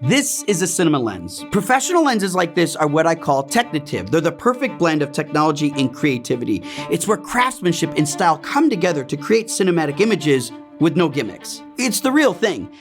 This is a cinema lens. Professional lenses like this are what I call technative. They're the perfect blend of technology and creativity. It's where craftsmanship and style come together to create cinematic images with no gimmicks. It's the real thing.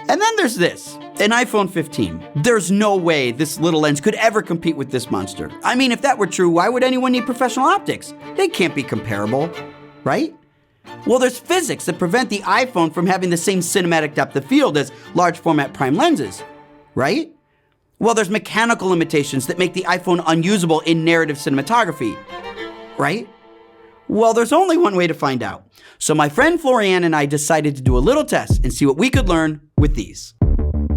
And then there's this, an iPhone 15. There's no way this little lens could ever compete with this monster. I mean, if that were true, why would anyone need professional optics? They can't be comparable, right? Well, there's physics that prevent the iPhone from having the same cinematic depth of field as large format prime lenses, right? Well, there's mechanical limitations that make the iPhone unusable in narrative cinematography, right? Well, there's only one way to find out. So my friend Florian and I decided to do a little test and see what we could learn with these.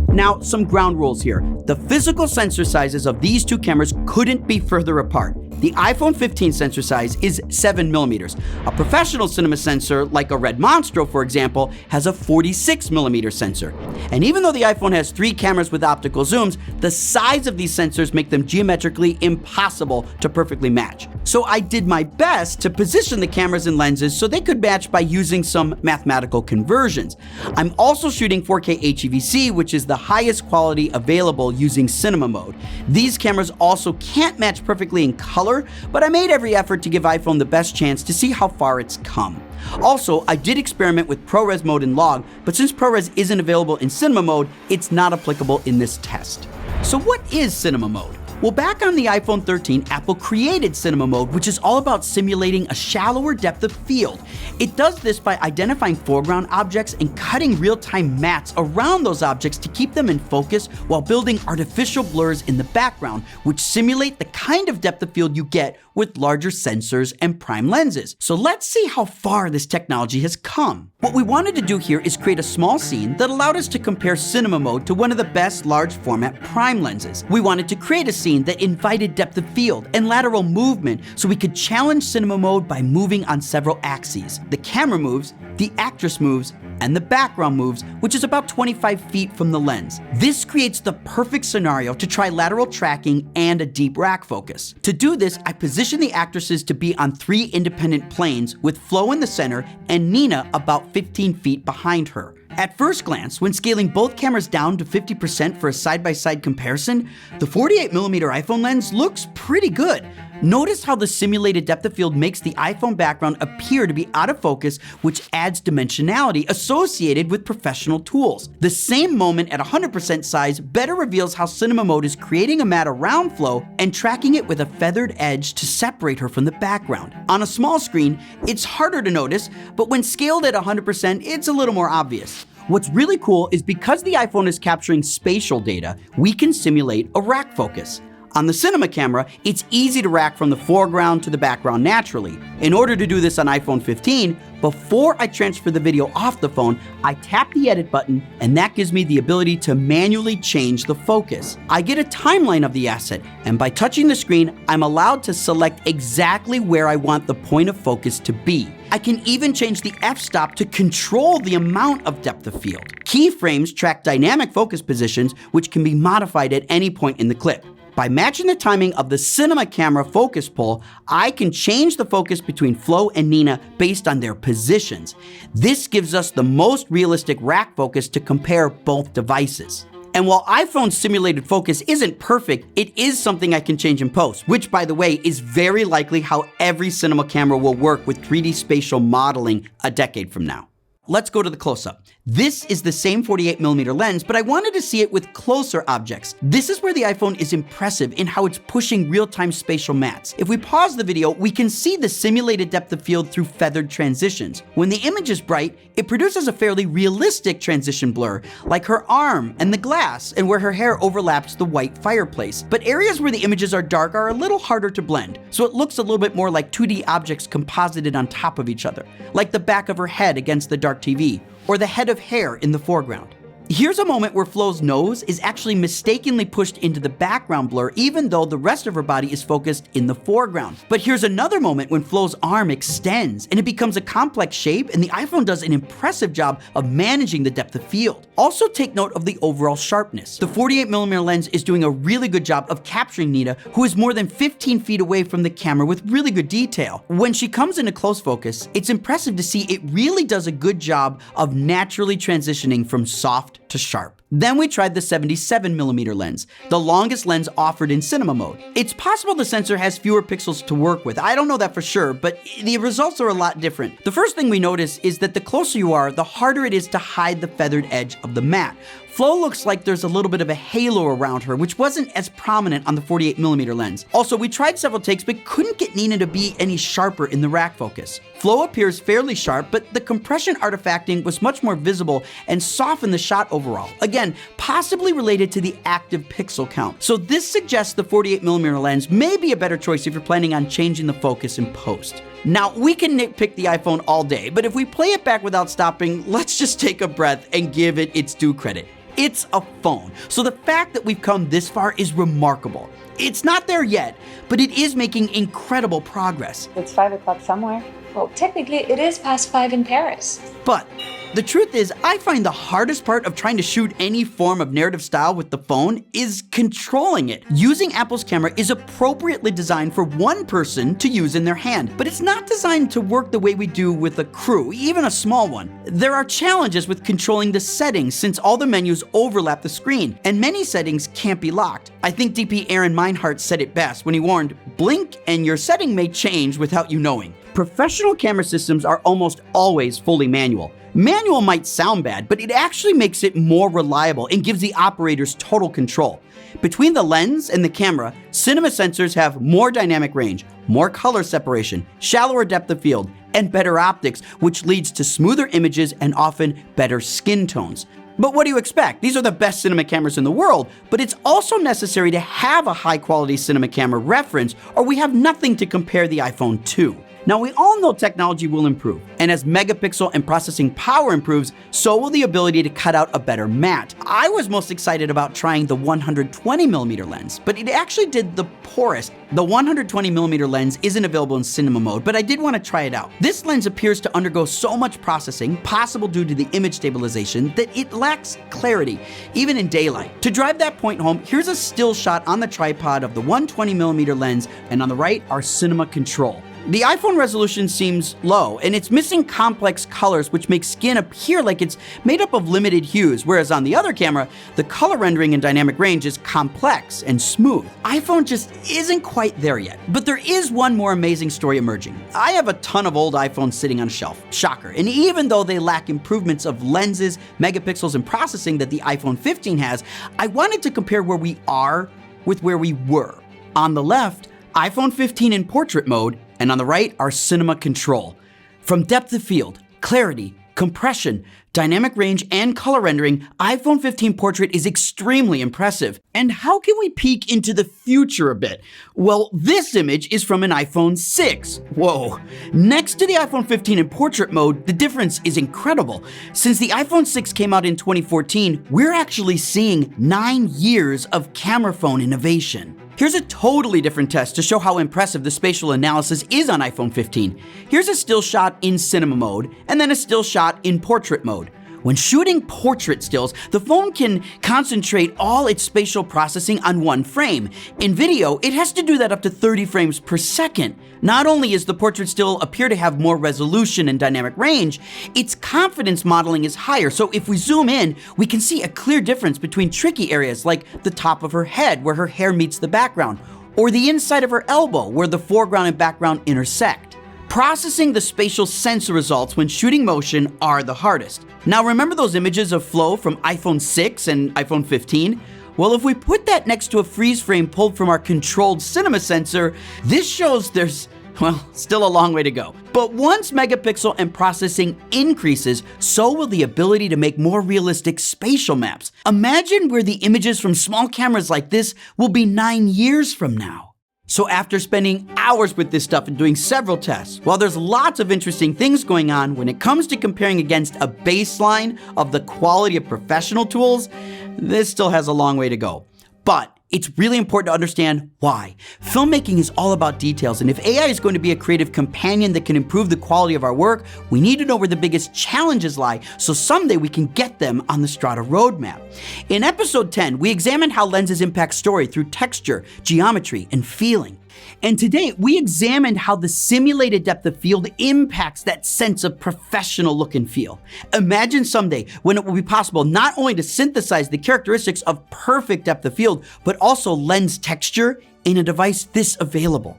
Now, some ground rules here. The physical sensor sizes of these two cameras couldn't be further apart. The iPhone 15 sensor size is 7mm. A professional cinema sensor, like a RED Monstro, for example, has a 46mm sensor. And even though the iPhone has 3 cameras with optical zooms, the size of these sensors make them geometrically impossible to perfectly match. So I did my best to position the cameras and lenses so they could match by using some mathematical conversions. I'm also shooting 4K HEVC, which is the highest quality available using cinema mode. These cameras also can't match perfectly in color, but I made every effort to give iPhone the best chance to see how far it's come. Also, I did experiment with ProRes mode in log, but since ProRes isn't available in cinema mode, it's not applicable in this test. So what is cinema mode? Well, back on the iPhone 13, Apple created cinema mode, which is all about simulating a shallower depth of field. It does this by identifying foreground objects and cutting real-time mattes around those objects to keep them in focus while building artificial blurs in the background, which simulate the kind of depth of field you get with larger sensors and prime lenses. So let's see how far this technology has come. What we wanted to do here is create a small scene that allowed us to compare cinema mode to one of the best large format prime lenses. We wanted to create a scene that invited depth of field and lateral movement so we could challenge cinema mode by moving on several axes. The camera moves, the actress moves, and the background moves, which is about 25 feet from the lens. This creates the perfect scenario to try lateral tracking and a deep rack focus. To do this, I position the actresses to be on 3 independent planes with Flo in the center and Nina about 15 feet behind her. At first glance, when scaling both cameras down to 50% for a side-by-side comparison, the 48mm iPhone lens looks pretty good. Notice how the simulated depth of field makes the iPhone background appear to be out of focus, which adds dimensionality associated with professional tools. The same moment at 100% size better reveals how cinema mode is creating a matte around Flo and tracking it with a feathered edge to separate her from the background. On a small screen, it's harder to notice, but when scaled at 100%, it's a little more obvious. What's really cool is because the iPhone is capturing spatial data, we can simulate a rack focus. On the cinema camera, it's easy to rack from the foreground to the background naturally. In order to do this on iPhone 15, before I transfer the video off the phone, I tap the edit button, and that gives me the ability to manually change the focus. I get a timeline of the asset, and by touching the screen, I'm allowed to select exactly where I want the point of focus to be. I can even change the f-stop to control the amount of depth of field. Keyframes track dynamic focus positions, which can be modified at any point in the clip. By matching the timing of the cinema camera focus pull, I can change the focus between Flo and Nina based on their positions. This gives us the most realistic rack focus to compare both devices. And while iPhone's simulated focus isn't perfect, it is something I can change in post, which, by the way, is very likely how every cinema camera will work with 3D spatial modeling a decade from now. Let's go to the close-up. This is the same 48mm lens, but I wanted to see it with closer objects. This is where the iPhone is impressive in how it's pushing real-time spatial mattes. If we pause the video, we can see the simulated depth of field through feathered transitions. When the image is bright, it produces a fairly realistic transition blur, like her arm and the glass, and where her hair overlaps the white fireplace. But areas where the images are dark are a little harder to blend, so it looks a little bit more like 2D objects composited on top of each other, like the back of her head against the dark TV, or the head of hair in the foreground. Here's a moment where Flo's nose is actually mistakenly pushed into the background blur, even though the rest of her body is focused in the foreground. But here's another moment when Flo's arm extends and it becomes a complex shape, and the iPhone does an impressive job of managing the depth of field. Also take note of the overall sharpness. The 48mm lens is doing a really good job of capturing Nina, who is more than 15 feet away from the camera with really good detail. When she comes into close focus, it's impressive to see it really does a good job of naturally transitioning from soft to to sharp. Then we tried the 77mm lens, the longest lens offered in cinema mode. It's possible the sensor has fewer pixels to work with. I don't know that for sure, but the results are a lot different. The first thing we notice is that the closer you are, the harder it is to hide the feathered edge of the matte. Flo looks like there's a little bit of a halo around her, which wasn't as prominent on the 48mm lens. Also, we tried several takes but couldn't get Nina to be any sharper in the rack focus. Flo appears fairly sharp, but the compression artifacting was much more visible and softened the shot overall. Again, possibly related to the active pixel count. So this suggests the 48mm lens may be a better choice if you're planning on changing the focus in post. Now, we can nitpick the iPhone all day, but if we play it back without stopping, let's just take a breath and give it its due credit. It's a phone, so the fact that we've come this far is remarkable. It's not there yet, but it is making incredible progress. It's 5 o'clock somewhere. Well, technically, it is past 5 in Paris. But the truth is, I find the hardest part of trying to shoot any form of narrative style with the phone is controlling it. Using Apple's camera is appropriately designed for one person to use in their hand, but it's not designed to work the way we do with a crew, even a small one. There are challenges with controlling the settings since all the menus overlap the screen, and many settings can't be locked. I think DP Aaron Meinhardt said it best when he warned, "Blink and your setting may change without you knowing." Professional camera systems are almost always fully manual. Manual might sound bad, but it actually makes it more reliable and gives the operators total control. Between the lens and the camera, cinema sensors have more dynamic range, more color separation, shallower depth of field, and better optics, which leads to smoother images and often better skin tones. But what do you expect? These are the best cinema cameras in the world, but it's also necessary to have a high-quality cinema camera reference, or we have nothing to compare the iPhone to. Now, we all know technology will improve, and as megapixel and processing power improves, so will the ability to cut out a better matte. I was most excited about trying the 120mm lens, but it actually did the poorest. The 120mm lens isn't available in cinema mode, but I did want to try it out. This lens appears to undergo so much processing, possible due to the image stabilization, that it lacks clarity, even in daylight. To drive that point home, here's a still shot on the tripod of the 120mm lens, and on the right, our cinema control. The iPhone resolution seems low, and it's missing complex colors which make skin appear like it's made up of limited hues, whereas on the other camera, the color rendering and dynamic range is complex and smooth. iPhone just isn't quite there yet, but there is one more amazing story emerging. I have a ton of old iPhones sitting on a shelf, shocker, and even though they lack improvements of lenses, megapixels, and processing that the iPhone 15 has, I wanted to compare where we are with where we were. On the left, iPhone 15 in portrait mode, and on the right, our cinema control. From depth of field, clarity, compression, dynamic range, and color rendering, iPhone 15 Portrait is extremely impressive. And how can we peek into the future a bit? Well, this image is from an iPhone 6. Whoa. Next to the iPhone 15 in portrait mode, the difference is incredible. Since the iPhone 6 came out in 2014, we're actually seeing 9 years of camera phone innovation. Here's a totally different test to show how impressive the spatial analysis is on iPhone 15. Here's a still shot in cinema mode, and then a still shot in portrait mode. When shooting portrait stills, the phone can concentrate all its spatial processing on one frame. In video, it has to do that up to 30 frames per second. Not only is the portrait still appear to have more resolution and dynamic range, its confidence modeling is higher, so if we zoom in, we can see a clear difference between tricky areas like the top of her head where her hair meets the background, or the inside of her elbow where the foreground and background intersect. Processing the spatial sensor results when shooting motion are the hardest. Now remember those images of Flo from iPhone 6 and iPhone 15? Well, if we put that next to a freeze frame pulled from our controlled cinema sensor, this shows there's, well, still a long way to go. But once megapixel and processing increases, so will the ability to make more realistic spatial maps. Imagine where the images from small cameras like this will be 9 years from now. So after spending hours with this stuff and doing several tests, while there's lots of interesting things going on when it comes to comparing against a baseline of the quality of professional tools, this still has a long way to go. But it's really important to understand why. Filmmaking is all about details, and if AI is going to be a creative companion that can improve the quality of our work, we need to know where the biggest challenges lie, so someday we can get them on the Strada roadmap. In episode 10, we examined how lenses impact story through texture, geometry, and feeling. And today, we examined how the simulated depth of field impacts that sense of professional look and feel. Imagine someday when it will be possible not only to synthesize the characteristics of perfect depth of field, but also lens texture in a device this available.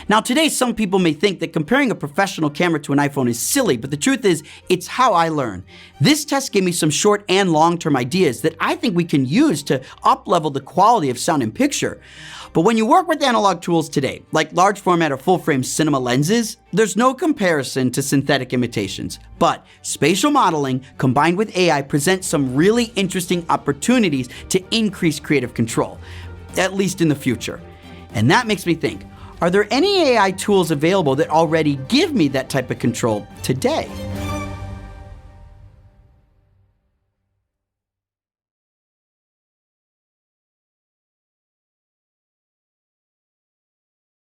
Now today, some people may think that comparing a professional camera to an iPhone is silly, but the truth is, it's how I learn. This test gave me some short and long-term ideas that I think we can use to up-level the quality of sound and picture. But when you work with analog tools today, like large format or full-frame cinema lenses, there's no comparison to synthetic imitations. But spatial modeling combined with AI presents some really interesting opportunities to increase creative control, at least in the future. And that makes me think, are there any AI tools available that already give me that type of control today?